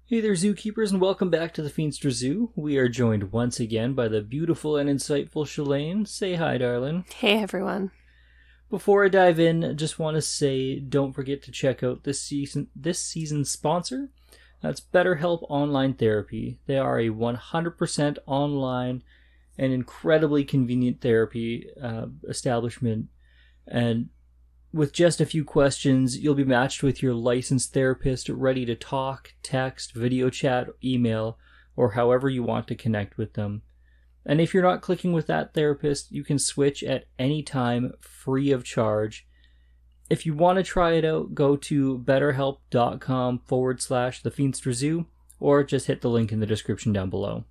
Hey there, zookeepers, and welcome back to the Feenstra Zoo. We are joined once again by the beautiful and insightful Shalane. Say hi, darling. Hey, everyone. Before I dive in, I just want to say don't forget to check out this season's sponsor. That's BetterHelp Online Therapy. They are a 100% online and incredibly convenient therapy establishment, and with just a few questions, you'll be matched with your licensed therapist ready to talk, text, video chat, email, or however you want to connect with them. And if you're not clicking with that therapist, you can switch at any time free of charge. If you want to try it out, go to betterhelp.com/The Feenstra Zoo, or just hit the link in the description down below.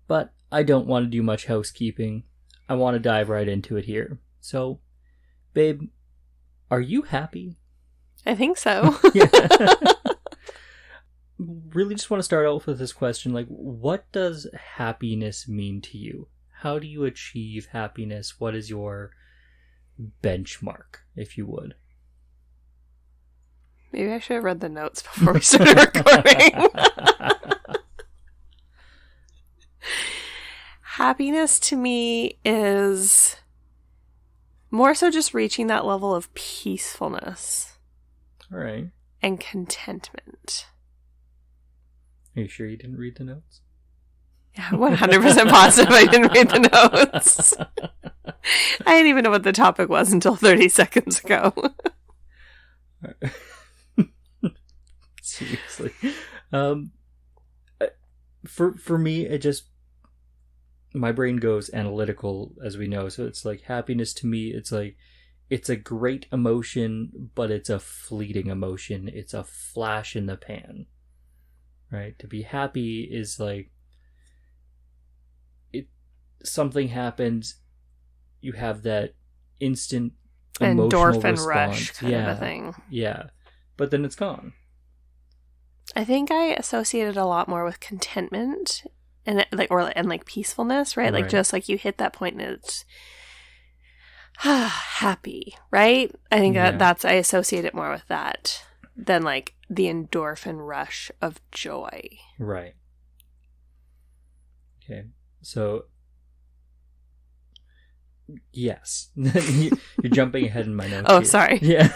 But I don't want to do much housekeeping. I want to dive right into it here. So, babe, are you happy? I think so. Yeah. Really just want to start out with this question. Like, what does happiness mean to you? How do you achieve happiness? What is your benchmark, if you would? Maybe I should have read the notes before we started recording. Happiness to me is more so just reaching that level of peacefulness. All right. And contentment. Are you sure you didn't read the notes? Yeah, 100% positive I didn't read the notes. I didn't even know what the topic was until 30 seconds ago. Seriously. For me, it just... my brain goes analytical, as we know. So it's like happiness to me, it's like it's a great emotion, but it's a fleeting emotion. It's a flash in the pan. Right? To be happy is like something happens, you have that instant emotional endorphin response. Rush kind of a thing. Yeah. But then it's gone. I think I associate it a lot more with contentment and peacefulness, right? Like just like you hit that point and it's happy, right? I think that's I associate it more with that than like the endorphin rush of joy. Right. Okay. So yes. You're jumping ahead in my notes. Oh, here. sorry. Yeah.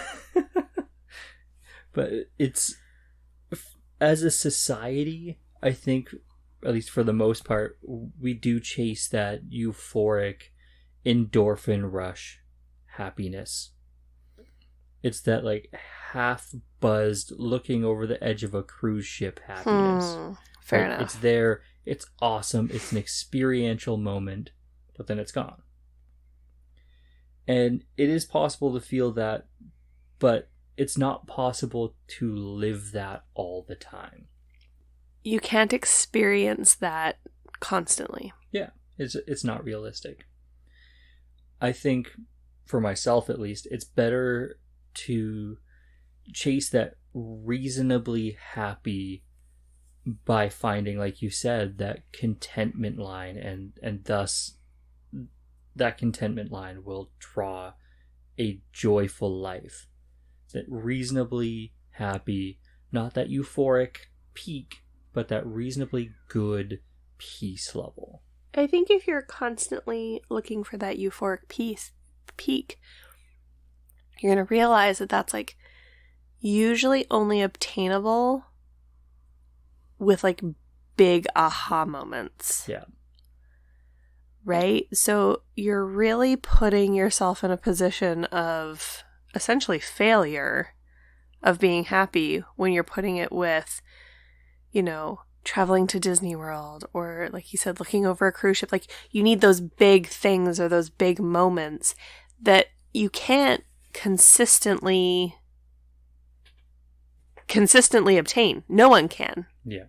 But it's, as a society, I think, at least for the most part, we do chase that euphoric endorphin rush happiness. It's that like half buzzed looking over the edge of a cruise ship happiness. Fair enough. It's there, it's awesome, it's an experiential moment, but then it's gone. And it is possible to feel that, but it's not possible to live that all the time. You can't experience that constantly. Yeah, it's not realistic. I think, for myself at least, it's better to chase that reasonably happy by finding, like you said, that contentment line, and thus that contentment line will draw a joyful life. That reasonably happy, not that euphoric peak, but that reasonably good peace level. I think if you're constantly looking for that euphoric peak, you're going to realize that that's like usually only obtainable with like big aha moments. Yeah. Right? So you're really putting yourself in a position of essentially failure of being happy when you're putting it with, traveling to Disney World or, like you said, looking over a cruise ship. Like, you need those big things or those big moments that you can't consistently obtain. No one can. Yeah.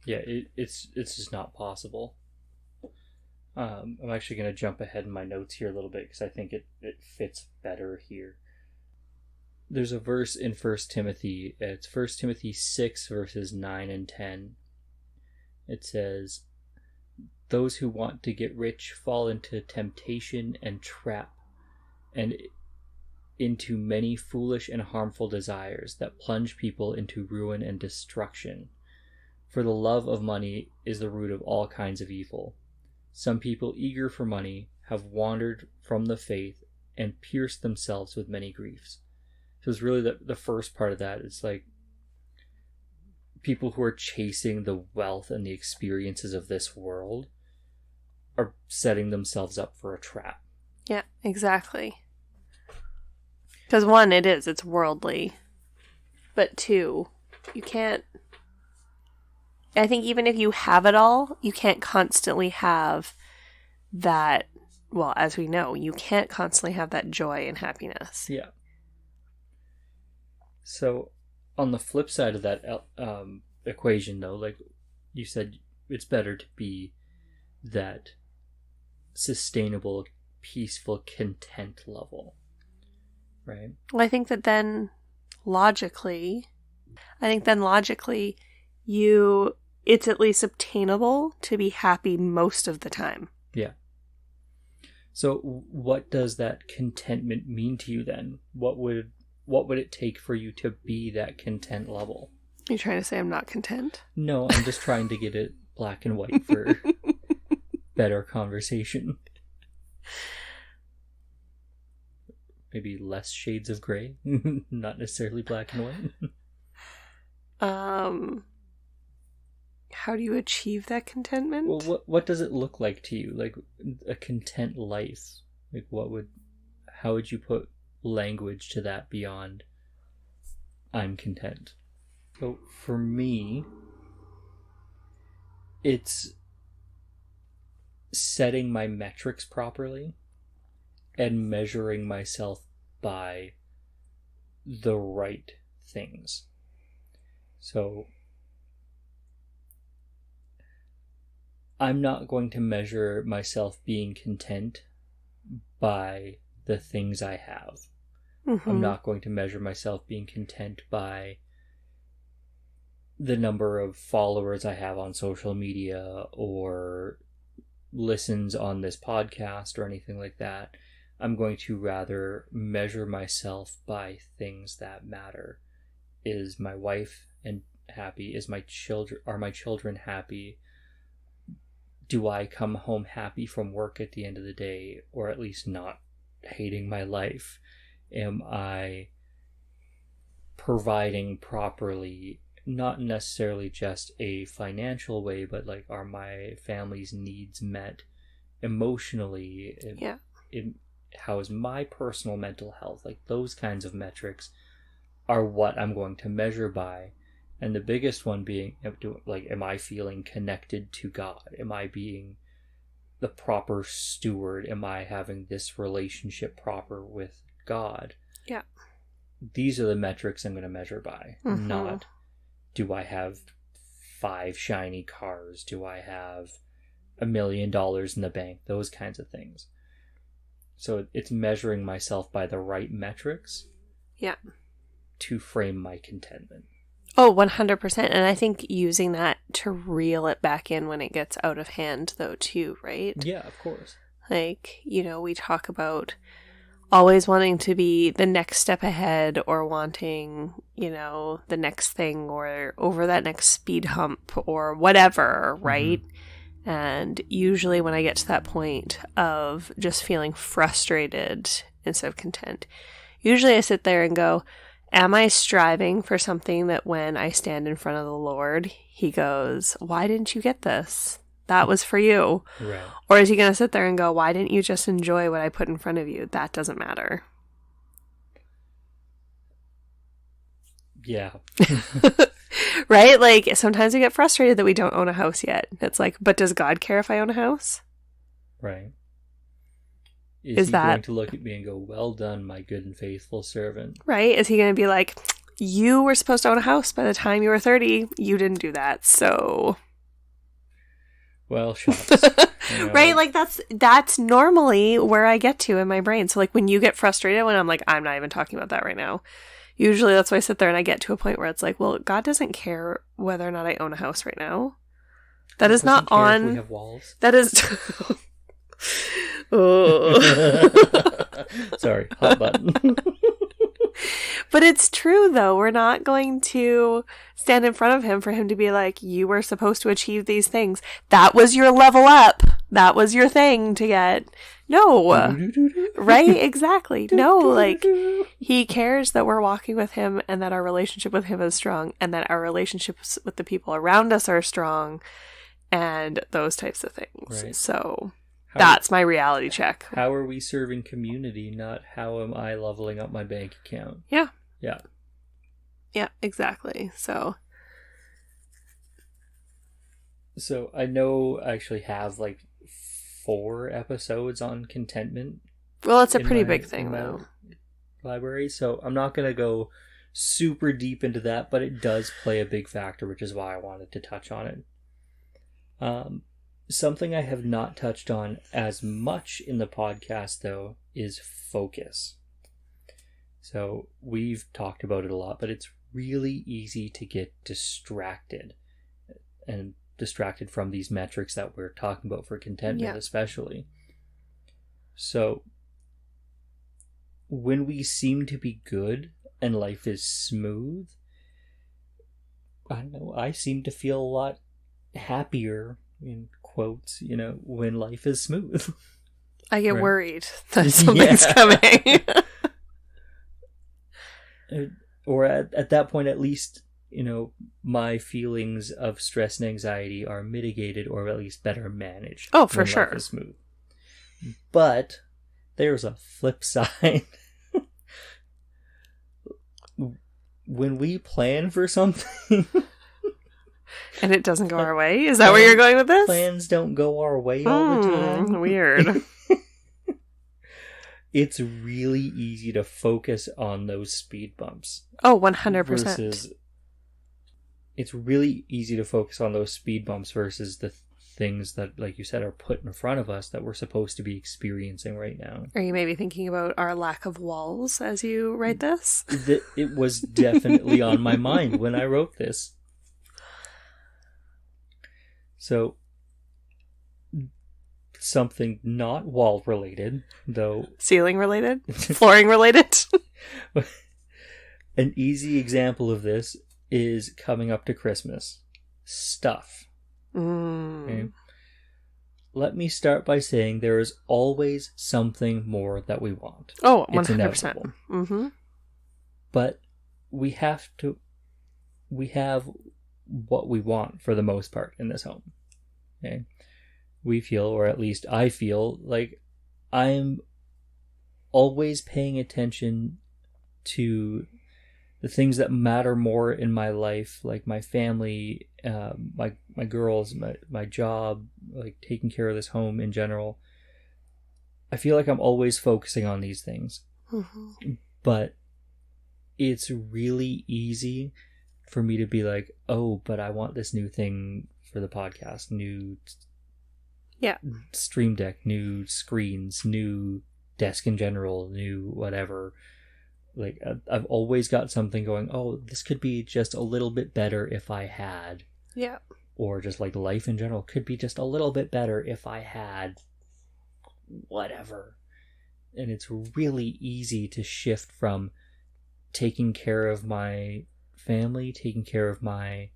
Yeah, it's just not possible. I'm actually going to jump ahead in my notes here a little bit because I think it fits better here. There's a verse in 1 Timothy. It's 1 Timothy 6, verses 9 and 10. It says, "Those who want to get rich fall into temptation and trap, and into many foolish and harmful desires that plunge people into ruin and destruction. For the love of money is the root of all kinds of evil. Some people eager for money have wandered from the faith and pierced themselves with many griefs. So it's really the first part of that. It's like people who are chasing the wealth and the experiences of this world are setting themselves up for a trap. Yeah, exactly. Because one, it's worldly. But two, you can't... I think even if you have it all, you can't constantly have that... Well, as we know, you can't constantly have that joy and happiness. Yeah. So, on the flip side of that equation, though, like you said, it's better to be that sustainable, peaceful, content level, right? Well, I think then logically, it's at least obtainable to be happy most of the time. Yeah. So what does that contentment mean to you then? What would it take for you to be that content level? You're trying to say I'm not content? No, I'm just trying to get it black and white for better conversation. Maybe less shades of gray, not necessarily black and white. How do you achieve that contentment? Well, what does it look like to you? Like a content life? Like how would you put language to that beyond I'm content? So for me, it's setting my metrics properly and measuring myself by the right things. So I'm not going to measure myself being content by the things I have. Mm-hmm. I'm not going to measure myself being content by the number of followers I have on social media or listens on this podcast or anything like that. I'm going to rather measure myself by things that matter. Is my wife happy? Are my children happy? Do I come home happy from work at the end of the day, or at least not hating my life? Am I providing properly, not necessarily just a financial way, but like, are my family's needs met emotionally? Yeah. How is my personal mental health? Like, those kinds of metrics are what I'm going to measure by. And the biggest one being, like, am I feeling connected to God? Am I being the proper steward? Am I having this relationship proper with God? Yeah. These are the metrics I'm going to measure by. Mm-hmm. Not, do I have 5 shiny cars? Do I have $1 million in the bank? Those kinds of things. So it's measuring myself by the right metrics. Yeah. To frame my contentment. Oh, 100%. And I think using that to reel it back in when it gets out of hand, though, too, right? Yeah, of course. Like, we talk about always wanting to be the next step ahead or wanting, the next thing or over that next speed hump or whatever, right? Mm-hmm. And usually when I get to that point of just feeling frustrated instead of content, usually I sit there and go, am I striving for something that when I stand in front of the Lord, he goes, why didn't you get this? That was for you. Right. Or is he going to sit there and go, why didn't you just enjoy what I put in front of you? That doesn't matter. Yeah. Right? Like, sometimes we get frustrated that we don't own a house yet. It's like, but does God care if I own a house? Right. Is he going to look at me and go, well done, my good and faithful servant? Right? Is he going to be like, you were supposed to own a house by the time you were 30. You didn't do that, so... Well, shucks. Right? Like, that's normally where I get to in my brain. So, like, when you get frustrated, when I'm like, I'm not even talking about that right now. Usually that's why I sit there and I get to a point where it's like, well, God doesn't care whether or not I own a house right now. That is not on... If we have walls. That is... Oh. Sorry, hot button. But it's true, though. We're not going to stand in front of him for him to be like, you were supposed to achieve these things. That was your level up. That was your thing to get. No. Right? Exactly. No, like, he cares that we're walking with him and that our relationship with him is strong and that our relationships with the people around us are strong and those types of things. Right. So that's my reality check. How are we serving community, not how am I leveling up my bank account? Yeah. Yeah. Yeah, exactly. So I know I actually have like 4 episodes on contentment. Well, it's a pretty big thing, though. Library, so I'm not going to go super deep into that, but it does play a big factor, which is why I wanted to touch on it. Something I have not touched on as much in the podcast, though, is focus. So we've talked about it a lot, but it's really easy to get distracted and distracted from these metrics that we're talking about for contentment, especially. So when we seem to be good and life is smooth, I don't know, I seem to feel a lot happier, in quotes, when life is smooth. I get worried that something's coming. Or at that point, at least, my feelings of stress and anxiety are mitigated or at least better managed. Oh, for sure. Life is smooth. But there's a flip side. When we plan for something and it doesn't go our way, is that where you're going with this? Plans don't go our way all the time. Weird. It's really easy to focus on those speed bumps. Oh, 100%. Versus, it's really easy to focus on those speed bumps versus the things that, like you said, are put in front of us that we're supposed to be experiencing right now. Are you maybe thinking about our lack of walls as you write this? It was definitely on my mind when I wrote this. So, something not wall related, though. Ceiling related? Flooring related? An easy example of this is coming up to Christmas. Stuff. Okay? Let me start by saying there is always something more that we want. Oh, 100%. It's inevitable. Mm-hmm. But we have what we want for the most part in this home. Okay? We feel, or at least I feel, like I'm always paying attention to the things that matter more in my life, like my family, my girls, my job, like taking care of this home in general. I feel like I'm always focusing on these things. Mm-hmm. But it's really easy for me to be like, oh, but I want this new thing for the podcast, new Stream Deck, new screens, new desk in general, new whatever. Like, I've always got something going, oh, this could be just a little bit better if I had. Yeah. Or just like life in general could be just a little bit better if I had whatever. And it's really easy to shift from taking care of my family, taking care of my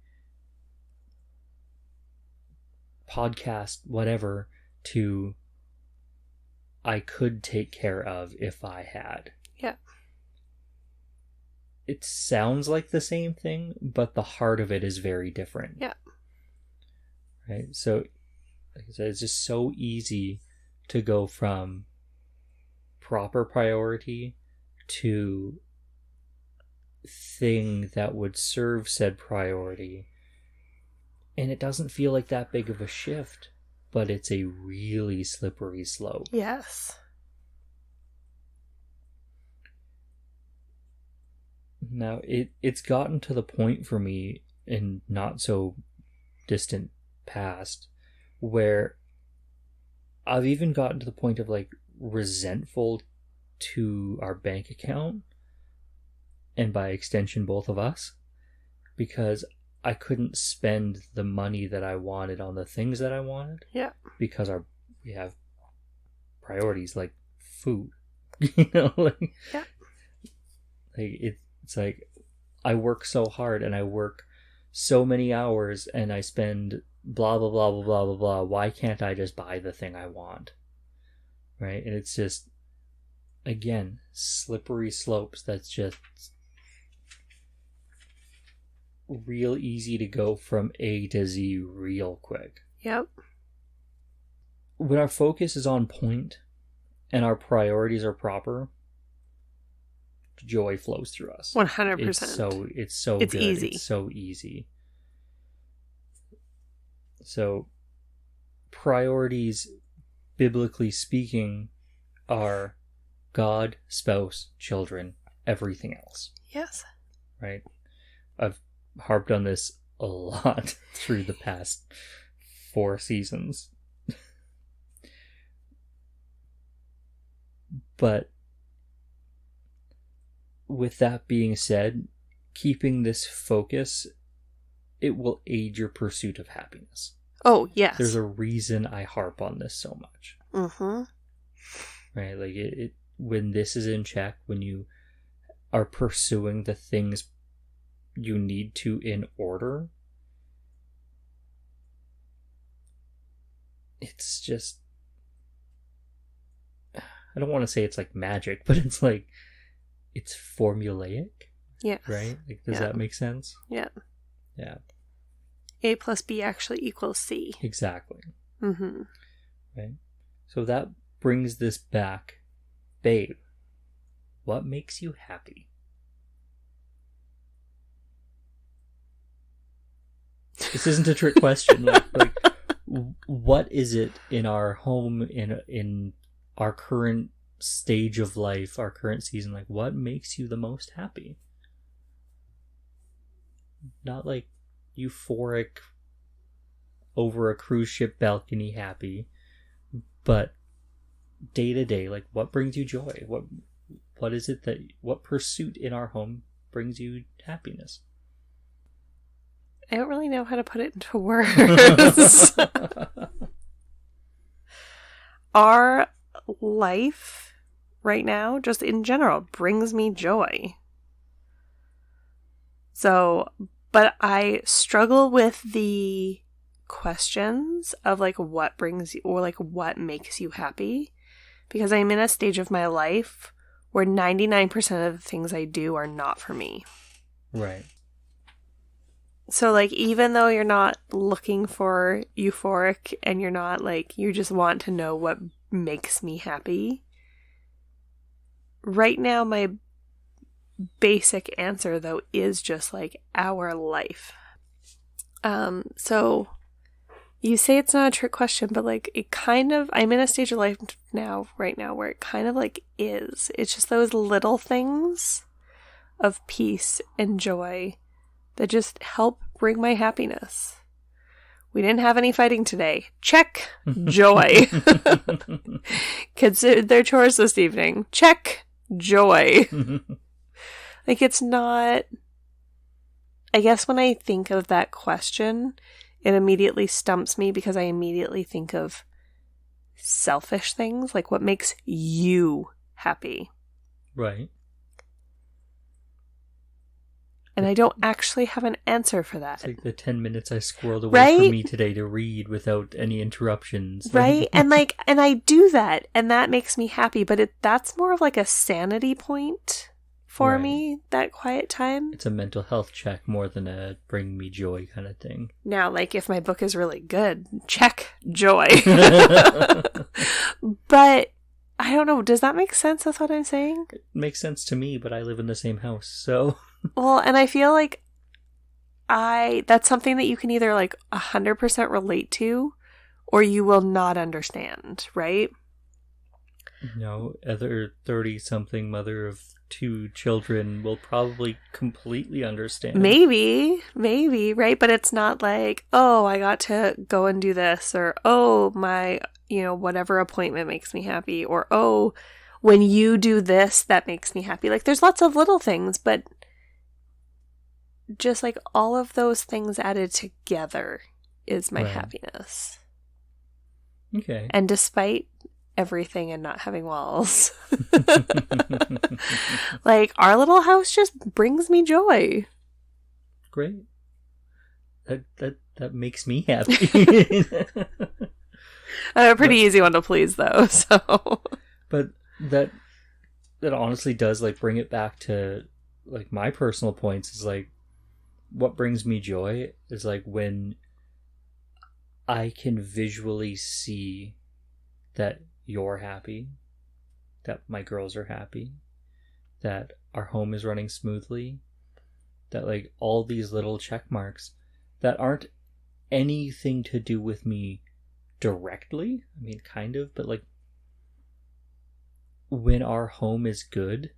podcast, whatever, to I could take care of if I had. Yeah. It sounds like the same thing, but the heart of it is very different. Yeah. Right? So, like I said, it's just so easy to go from proper priority to thing that would serve said priority. And it doesn't feel like that big of a shift, but it's a really slippery slope. Yes. Now, it's gotten to the point for me in not so distant past where I've even gotten to the point of like resentful to our bank account, and by extension both of us, because I couldn't spend the money that I wanted on the things that I wanted. Yeah. Because we have priorities like food. You know, like, yeah. Like it's like I work so hard and I work so many hours and I spend blah blah blah blah blah blah blah. Why can't I just buy the thing I want? Right? And it's just, again, slippery slopes. That's just real easy to go from A to Z real quick. Yep. When our focus is on point and our priorities are proper, joy flows through us. 100%. It's good. Easy. It's so easy. So priorities, biblically speaking, are God, spouse, children, everything else. Yes. Right? I've harped on this a lot through the past 4 seasons. But with that being said, keeping this focus, it will aid your pursuit of happiness. Oh, yes. There's a reason I harp on this so much. Mm-hmm. Right? Like, it when this is in check, when you are pursuing the things you need to in order, it's just, I don't want to say it's like magic, but it's like, it's formulaic. Yeah. Right? Like, does that make sense? Yeah. Yeah. A plus B actually equals C. Exactly. Mm-hmm. Right? So that brings this back. Babe, what makes you happy? This isn't a trick question. like what is it in our home, in our current stage of life, our current season, like what makes you the most happy? Not like euphoric over a cruise ship balcony happy, but day to day, like what brings you joy? What is it what pursuit in our home brings you happiness? I don't really know how to put it into words. Our life right now, just in general, brings me joy. So, but I struggle with the questions of like what brings you, or like what makes you happy, because I'm in a stage of my life where 99% of the things I do are not for me. Right. So like, even though you're not looking for euphoric and you're not like, you just want to know what makes me happy, right now my basic answer though is just like our life. So you say it's not a trick question, but like it kind of, I'm in a stage of life right now where it kind of like is. It's just those little things of peace and joy that just help bring my happiness. We didn't have any fighting today. Check. Joy. Kids did their chores this evening. Check. Joy. Like, it's not, I guess when I think of that question, it immediately stumps me because I immediately think of selfish things, like what makes you happy. Right. And I don't actually have an answer for that. It's like the 10 minutes I squirreled away Right? from me today to read without any interruptions. Right? And like, and I do that, and that makes me happy, but that's more of like a sanity point for Right. me, that quiet time. It's a mental health check more than a bring me joy kind of thing. Now, like, if my book is really good, check, joy. But I don't know, does that make sense? That's what I'm saying? It makes sense to me, but I live in the same house, so... Well, and I feel like that's something that you can either like 100% relate to, or you will not understand, right? No, other 30-something mother of 2 children will probably completely understand. Maybe, right? But it's not like, oh, I got to go and do this, or, oh, my, whatever appointment makes me happy, or, oh, when you do this, that makes me happy. Like, there's lots of little things, but just like all of those things added together is my Right. happiness. Okay. And despite everything and not having walls. Like, our little house just brings me joy. Great. That makes me happy. I'm a pretty easy one to please, though, so... But that honestly does, like, bring it back to, like, my personal points is, like, what brings me joy is, like, when I can visually see that you're happy, that my girls are happy, that our home is running smoothly, that, like, all these little check marks that aren't anything to do with me directly. I mean, kind of, but, like, when our home is good,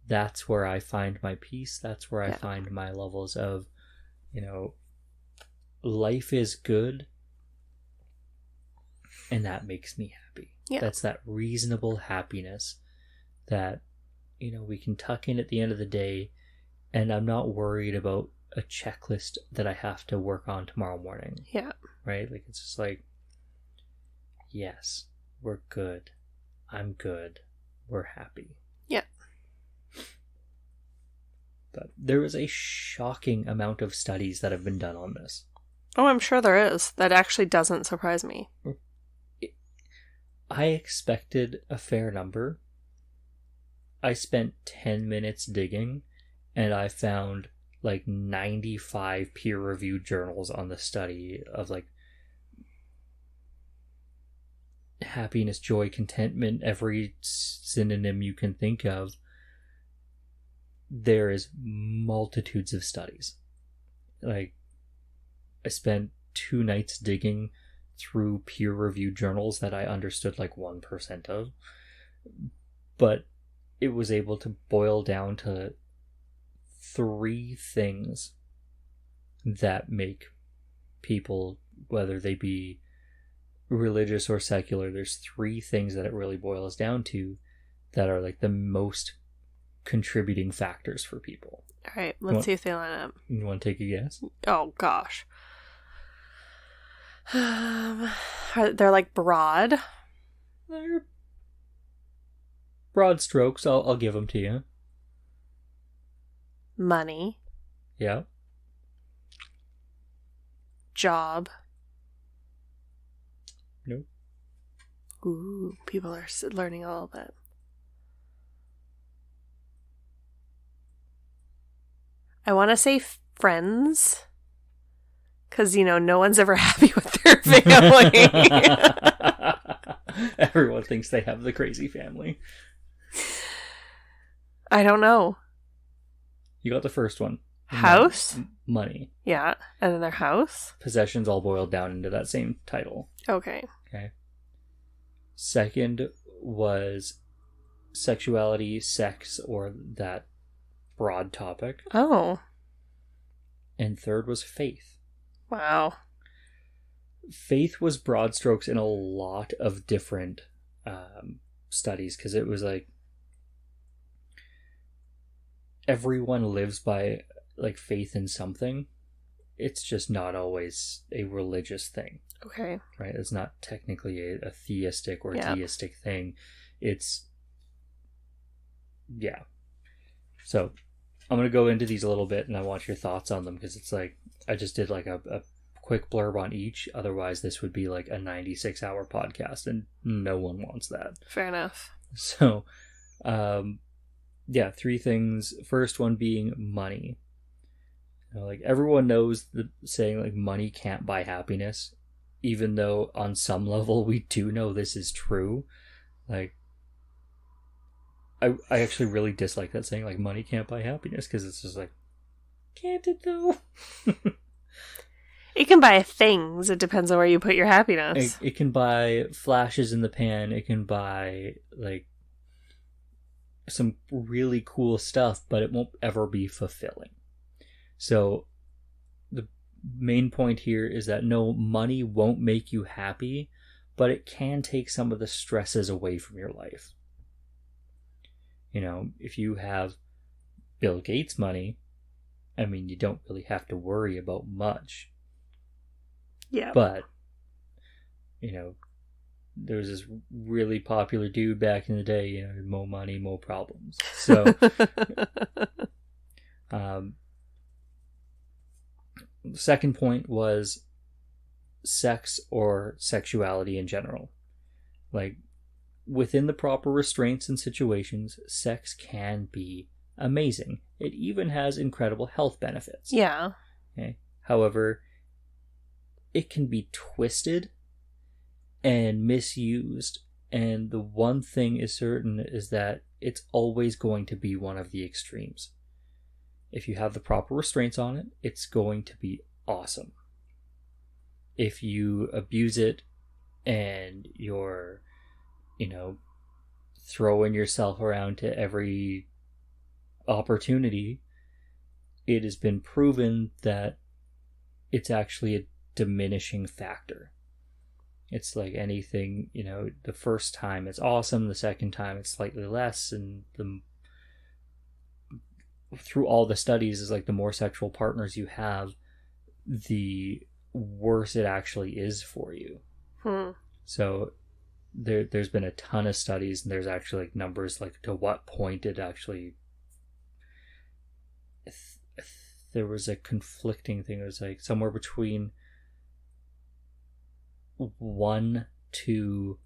that's where I find my peace. That's where I find my levels of, you know, life is good, and that makes me happy. Yeah. That's that reasonable happiness that, you know, we can tuck in at the end of the day, and I'm not worried about a checklist that I have to work on tomorrow morning. Yeah. Right? Like, it's just like, yes, we're good. I'm good. We're happy. Yeah. But there is a shocking amount of studies that have been done on this. Oh, I'm sure there is. That actually doesn't surprise me. I expected a fair number. I spent 10 minutes digging, and I found like 95 peer-reviewed journals on the study of, like, happiness, joy, contentment, every synonym you can think of. There is multitudes of studies. Like, I spent 2 nights digging through peer-reviewed journals that I understood like 1% of, but it was able to boil down to 3 things that make people, whether they be religious or secular, there's 3 things that it really boils down to that are like the most contributing factors for people. All right, let's see if they line up. You want to take a guess? Oh gosh. They're like broad. They're broad strokes. I'll give them to you. Money. Yeah. Job. Nope. Ooh, people are learning a little bit. I want to say friends, because, you know, no one's ever happy with their family. Everyone thinks they have the crazy family. I don't know. You got the first one. House? Money. Yeah, and then their house? Possessions all boiled down into that same title. Okay. Second was sexuality, sex, or that broad topic. Oh. And third was faith. Wow. Faith was broad strokes in a lot of different studies, because it was like everyone lives by like faith in something. It's just not always a religious thing. Okay. Right? It's not technically a theistic or deistic thing. It's, yeah. So I'm going to go into these a little bit, and I want your thoughts on them, because it's like, I just did like a quick blurb on each. Otherwise, this would be like a 96-hour podcast, and no one wants that. Fair enough. So, 3 things. First one being money. You know, like, everyone knows the saying, like, money can't buy happiness, even though on some level we do know this is true. Like, I actually really dislike that saying, like, money can't buy happiness, because it's just like, can't it though? It can buy things. It depends on where you put your happiness. It can buy flashes in the pan. It can buy, like, some really cool stuff, but it won't ever be fulfilling. So the main point here is that no, money won't make you happy, but it can take some of the stresses away from your life. You know, if you have Bill Gates money, I mean, you don't really have to worry about much. Yeah. But, you know, there was this really popular dude back in the day, you know, more money, more problems. So, the second point was sex or sexuality in general. Like, within the proper restraints and situations, sex can be amazing. It even has incredible health benefits. Yeah. Okay. However, it can be twisted and misused, and the one thing is certain is that it's always going to be one of the extremes. If you have the proper restraints on it, it's going to be awesome. If you abuse it and you're, you know, throwing yourself around to every opportunity, it has been proven that it's actually a diminishing factor. It's like anything, you know, the first time it's awesome, the second time it's slightly less, and through all the studies is like the more sexual partners you have, the worse it actually is for you. So there's been a ton of studies, and there's actually like numbers like to what point it actually there was a conflicting thing. It was like somewhere between 1 to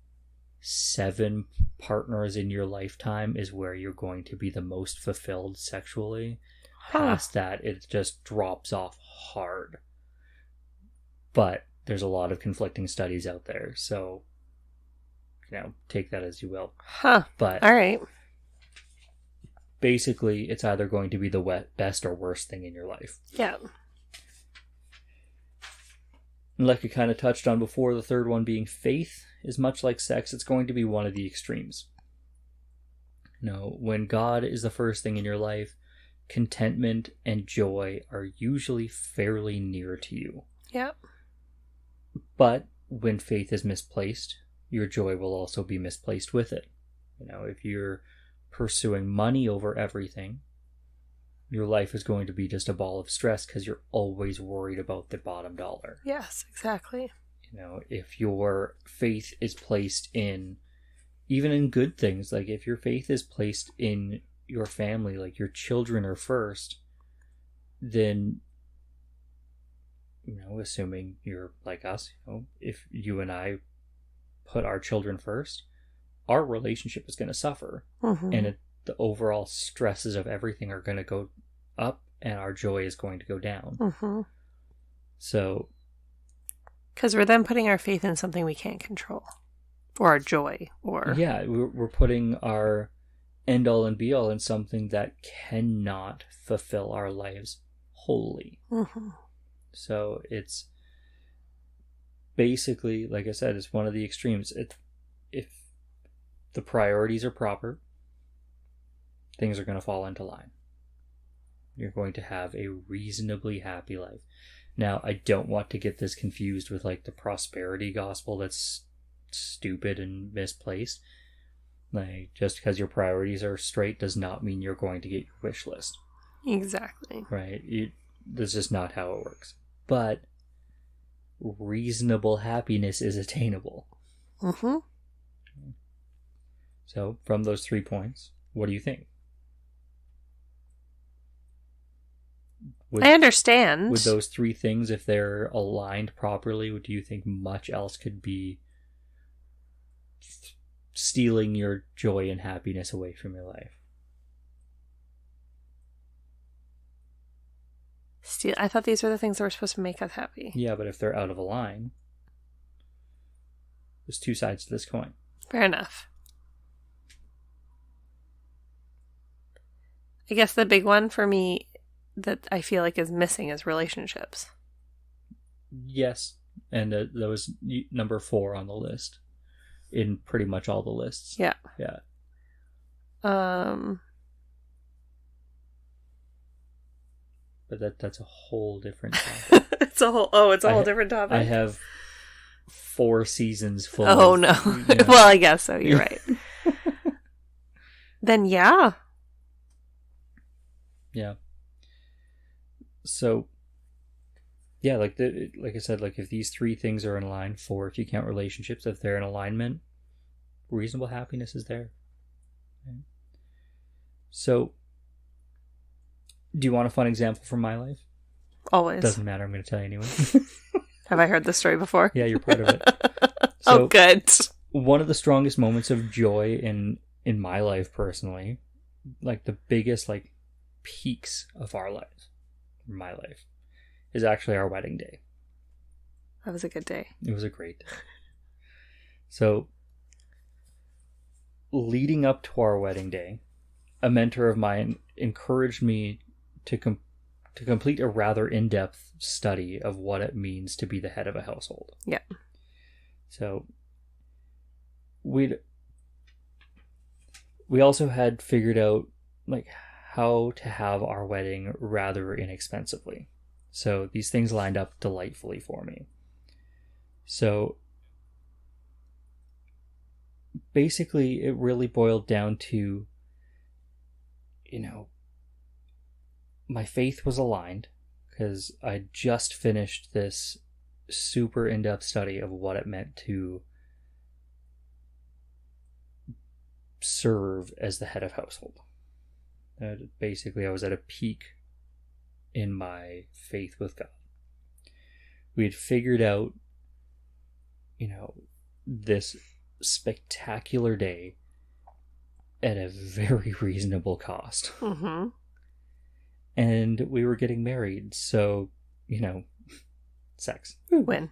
7 partners in your lifetime is where you're going to be the most fulfilled sexually. Past that, it just drops off hard. But there's a lot of conflicting studies out there, so, you know, take that as you will. But all right. Basically, it's either going to be the best or worst thing in your life. Yeah. And like I kind of touched on before, the third one being faith is much like sex. It's going to be one of the extremes. You know, when God is the first thing in your life, contentment and joy are usually fairly near to you. Yeah. But when faith is misplaced, your joy will also be misplaced with it. You know, if you're pursuing money over everything, your life is going to be just a ball of stress because you're always worried about the bottom dollar. Yes, exactly. You know, if your faith is placed in, even in good things, like if your faith is placed in your family, like your children are first, then, you know, assuming you're like us, you know, if you and I put our children first, our relationship is going to suffer. And the overall stresses of everything are going to go up, and our joy is going to go down. So, because we're then putting our faith in something we can't control, or our joy, or yeah, we're putting our end all and be all in something that cannot fulfill our lives wholly. So it's basically, like I said, it's one of the extremes. If the priorities are proper, things are going to fall into line. You're going to have a reasonably happy life. Now, I don't want to get this confused with like the prosperity gospel that's stupid and misplaced. Like, just because your priorities are straight does not mean you're going to get your wish list. Exactly. Right? That's just not how it works. But reasonable happiness is attainable. So, from those 3 points, what do you think? I understand. With those 3 things, if they're aligned properly, do you think much else could be stealing your joy and happiness away from your life? I thought these were the things that were supposed to make us happy. Yeah, but if they're out of a line, there's 2 sides to this coin. Fair enough. I guess the big one for me that I feel like is missing is relationships. Yes, and that was number 4 on the list in pretty much all the lists. Yeah. Yeah. But that's a whole different topic. It's a whole different topic. I have 4 seasons full. Oh, no. You know. Well, I guess so. You're right. Then, yeah. Yeah. So, yeah, like like I said, like if these three things are in line, four if you count relationships, if they're in alignment, reasonable happiness is there. Right? So, do you want a fun example from my life? Always. Doesn't matter. I'm going to tell you anyway. Have I heard this story before? Yeah, you're part of it. Oh, good. One of the strongest moments of joy in my life personally, like the biggest like peaks of our lives, my life, is actually our wedding day. That was a good day. It was a great day. So, leading up to our wedding day, a mentor of mine encouraged me to complete a rather in-depth study of what it means to be the head of a household. Yeah. So we also had figured out like how to have our wedding rather inexpensively. So these things lined up delightfully for me. So basically it really boiled down to, you know, my faith was aligned because I just finished this super in-depth study of what it meant to serve as the head of household. Basically, I was at a peak in my faith with God. We had figured out, you know, this spectacular day at a very reasonable cost. Mm-hmm. And we were getting married, so, you know, sex. Win.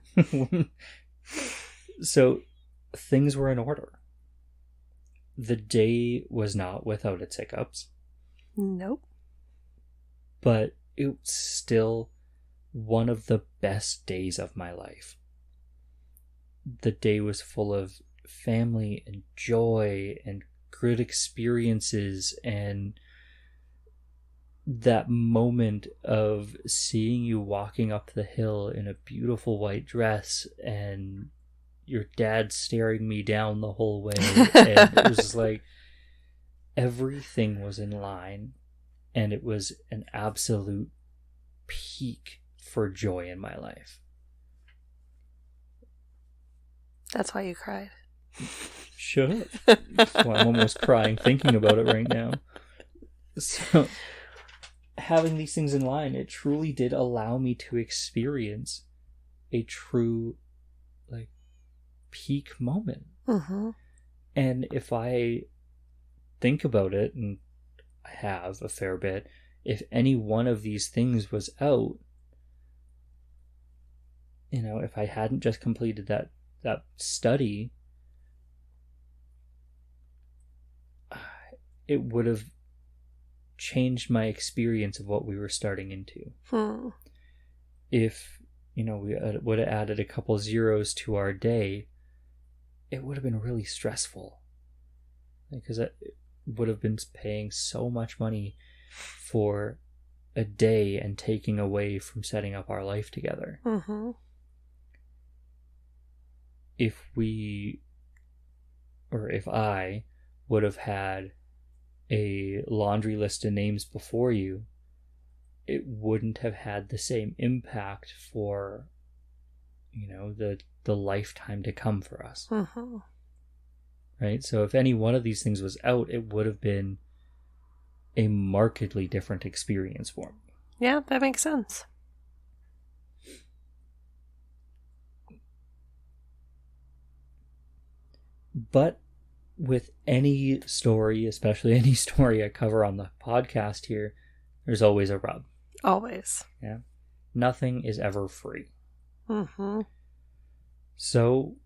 So, things were in order. The day was not without its hiccups. Nope. But it was still one of the best days of my life. The day was full of family and joy and good experiences and that moment of seeing you walking up the hill in a beautiful white dress and your dad staring me down the whole way. And it was just like everything was in line and it was an absolute peak for joy in my life. That's why you cried. Shut up. Well, I'm almost crying thinking about it right now. So having these things in line, it truly did allow me to experience a true like peak moment. Mm-hmm. And if I think about it, and I have a fair bit, if any one of these things was out, you know, if I hadn't just completed that study, it would have changed my experience of what we were starting into. If, you know, we would have added a couple zeros to our day, it would have been really stressful because it would have been paying so much money for a day and taking away from setting up our life together. Mm-hmm. If I would have had a laundry list of names before you, it wouldn't have had the same impact for, you know, the lifetime to come for us. Mm-hmm. Right? So if any one of these things was out, it would have been a markedly different experience for me. Yeah, that makes sense. But with any story, especially any story I cover on the podcast here, there's always a rub. Always. Yeah. Nothing is ever free. Mm-hmm. So,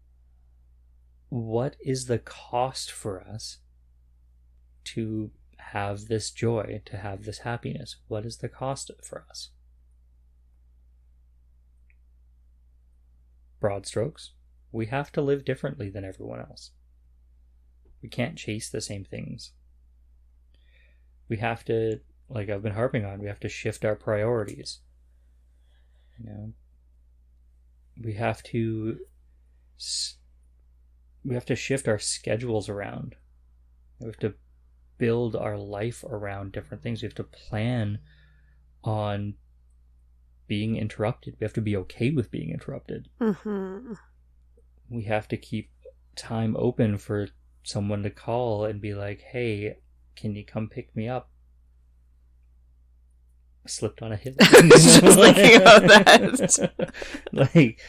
what is the cost for us to have this joy, to have this happiness? What is the cost for us? Broad strokes. We have to live differently than everyone else. We can't chase the same things. We have to, like I've been harping on, we have to shift our priorities. You know, we have to shift our schedules around. We have to build our life around different things. We have to plan on being interrupted. We have to be okay with being interrupted. Mm-hmm. We have to keep time open for someone to call and be like, hey, can you come pick me up? I slipped on a hill. Just thinking about that. Like,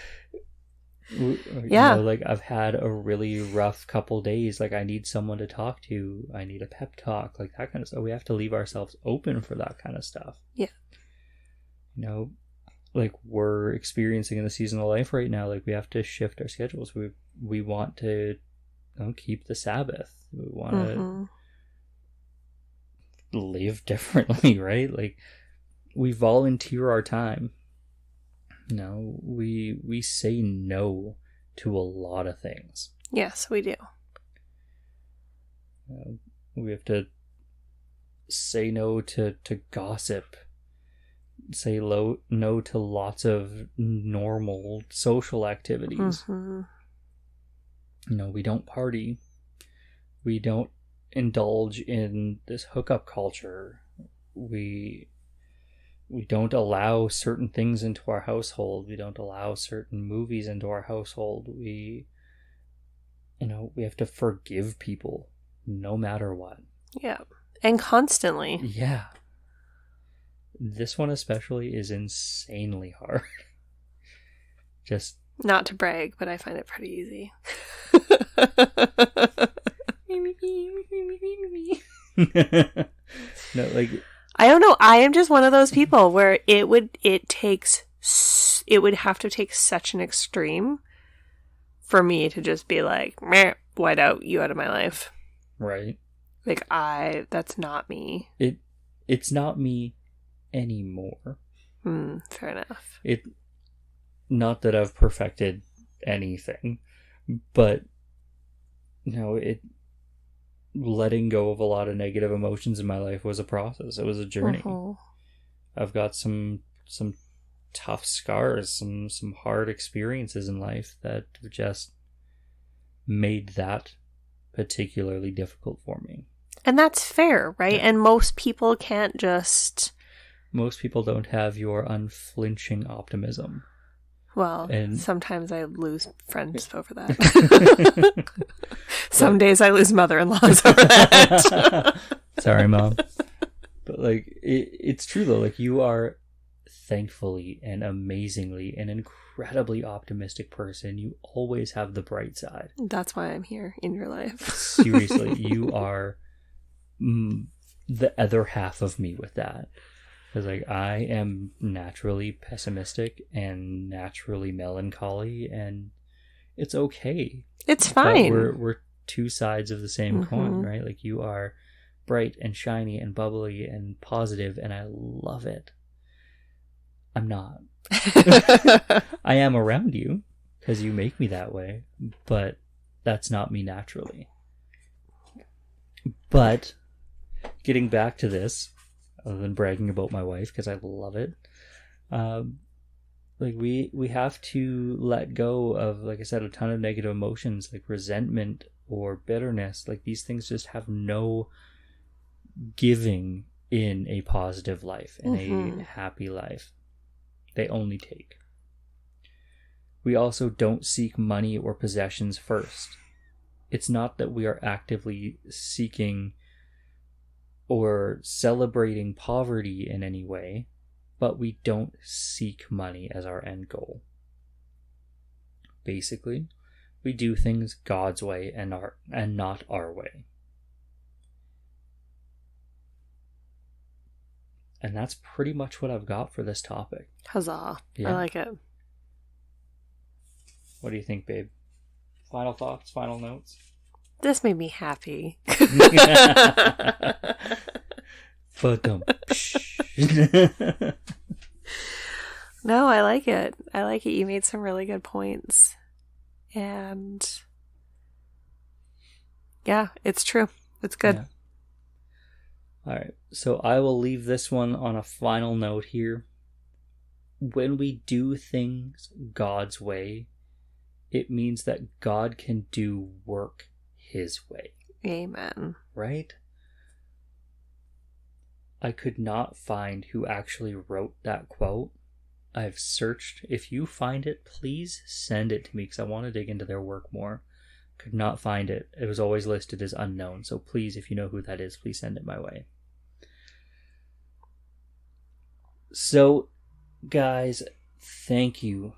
Yeah. like I've had a really rough couple days. Like, I need someone to talk to. I need a pep talk, like that kind of stuff. We have to leave ourselves open for that kind of stuff. Yeah. Like we're experiencing in the season of life right now, like we have to shift our schedules. We want to keep the Sabbath. We want to live differently, right? Like, we volunteer our time. We say no to a lot of things. Yes, we do. We have to say no to gossip. Say no to lots of normal social activities. Mm-hmm. We don't party. We don't indulge in this hookup culture. We don't allow certain things into our household. We don't allow certain movies into our household. We have to forgive people no matter what. Yeah. And constantly. Yeah. This one especially is insanely hard. Just not to brag, but I find it pretty easy. No, like, I don't know. I am just one of those people where it would have to take such an extreme for me to just be like, meh, white out, you out of my life. Right. Like, that's not me. It's not me anymore. Fair enough. Not that I've perfected anything, but letting go of a lot of negative emotions in my life was a process. It was a journey. I've got some tough scars, some hard experiences in life that just made that particularly difficult for me. And that's fair, right? Yeah. And most people can't just... Most people don't have your unflinching optimism. Well, and sometimes I lose friends over that. Some days I lose mother-in-laws over that. Sorry, Mom. But like, it's true though. Like, you are thankfully and amazingly an incredibly optimistic person. You always have the bright side. That's why I'm here in your life. Seriously, you are the other half of me with that. Because like, I am naturally pessimistic and naturally melancholy, and it's okay. It's fine. But we're two sides of the same coin, right? Like, you are bright and shiny and bubbly and positive, and I love it. I'm not. I am around you because you make me that way, but that's not me naturally. But getting back to this, other than bragging about my wife because I love it, like we have to let go of, like I said, a ton of negative emotions like resentment or bitterness. Like, these things just have no giving in a positive life, in a happy life. They only take. We also don't seek money or possessions first. It's not that we are actively seeking or celebrating poverty in any way, but we don't seek money as our end goal. Basically, we do things God's way and not our way. And that's pretty much what I've got for this topic. Huzzah. Yeah. I like it. What do you think, babe? Final thoughts, final notes? This made me happy. No, I like it. I like it. You made some really good points. And yeah, it's true. It's good. Yeah. All right. So I will leave this one on a final note here. When we do things God's way, it means that God can do work His way. Amen. Right? I could not find who actually wrote that quote I've searched. If you find it, please send it to me because I want to dig into their work more. Could not find it. It was always listed as unknown. So please, if you know who that is, please send it my way. So, guys, thank you.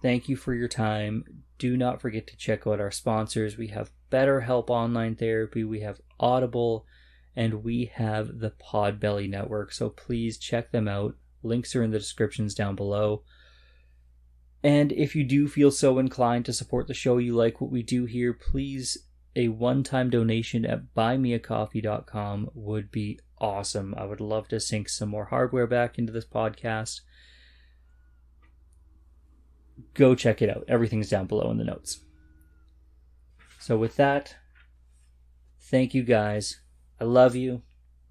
Thank you for your time. Do not forget to check out our sponsors. We have BetterHelp Online Therapy, we have Audible, and we have the Podbelly Network. So please check them out. Links are in the descriptions down below. And if you do feel so inclined to support the show, you like what we do here, please, a one-time donation at buymeacoffee.com would be awesome. I would love to sink some more hardware back into this podcast. Go check it out. Everything's down below in the notes. So with that, thank you guys. I love you,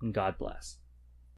and God bless.